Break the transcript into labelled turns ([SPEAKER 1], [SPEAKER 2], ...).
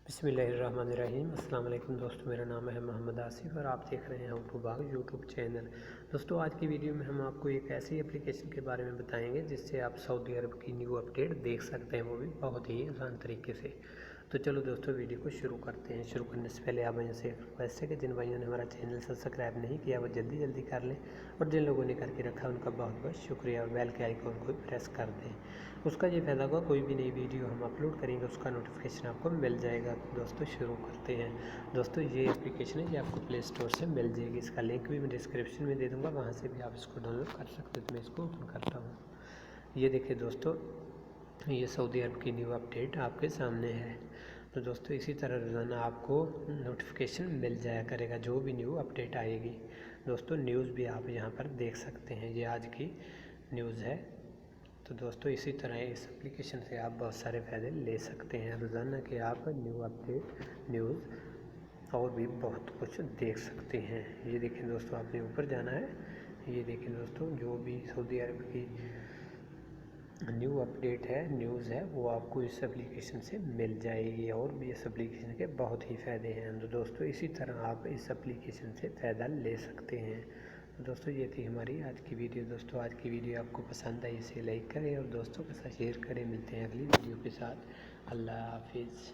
[SPEAKER 1] बिस्मिल्लाहिर्रहमानिर्रहीम। अस्सलाम वालेकुम दोस्तों, मेरा नाम है मोहम्मद आसिफ और आप देख रहे हैं हाउ टू बाग यूट्यूब चैनल। दोस्तों, आज की वीडियो में हम आपको एक ऐसी एप्लीकेशन के बारे में बताएंगे जिससे आप सऊदी अरब की न्यू अपडेट देख सकते हैं, वो भी बहुत ही आसान तरीके से। तो चलो दोस्तों, वीडियो को शुरू करते हैं। शुरू करने से पहले आप भाइयों से एक रिक्वेस्ट है कि जिन भाइयों ने हमारा चैनल सब्सक्राइब नहीं किया वो जल्दी कर लें, और जिन लोगों ने करके रखा उनका बहुत बहुत शुक्रिया, और बेल के आइकॉन को प्रेस कर दें। उसका ये फ़ायदा होगा, कोई भी नई वीडियो हम अपलोड करेंगे उसका नोटिफिकेशन आपको मिल जाएगा। तो दोस्तों शुरू करते हैं। दोस्तों, ये एप्लीकेशन है, ये आपको प्ले स्टोर से मिल जाएगी। इसका लिंक भी मैं डिस्क्रिप्शन में दे दूँगा, वहाँ से भी आप इसको डाउनलोड कर सकते हो। तो मैं इसको ओपन करता हूँ। ये देखिए दोस्तों, ये सऊदी अरब की न्यू अपडेट आपके सामने है। तो दोस्तों, इसी तरह रोज़ाना आपको नोटिफिकेशन मिल जाया करेगा जो भी न्यू अपडेट आएगी। दोस्तों, न्यूज़ भी आप यहाँ पर देख सकते हैं, ये आज की न्यूज़ है। तो दोस्तों, इसी तरह इस एप्लीकेशन से आप बहुत सारे फ़ायदे ले सकते हैं। रोज़ाना के आप न्यू अपडेट, न्यूज़ और भी बहुत कुछ देख सकते हैं। ये देखिए दोस्तों, आपने ऊपर जाना है। ये देखिए दोस्तों, जो भी सऊदी अरब की न्यू अपडेट है, न्यूज़ है, वो आपको इस एप्लीकेशन से मिल जाएगी। और भी इस एप्लीकेशन के बहुत ही फ़ायदे हैं। तो दोस्तों, इसी तरह आप इस एप्लीकेशन से फ़ायदा ले सकते हैं। तो दोस्तों, ये थी हमारी आज की वीडियो। दोस्तों, आज की वीडियो आपको पसंद आई इसे लाइक करें और दोस्तों के साथ शेयर करें। मिलते हैं अगली वीडियो के साथ। अल्लाह हाफिज़।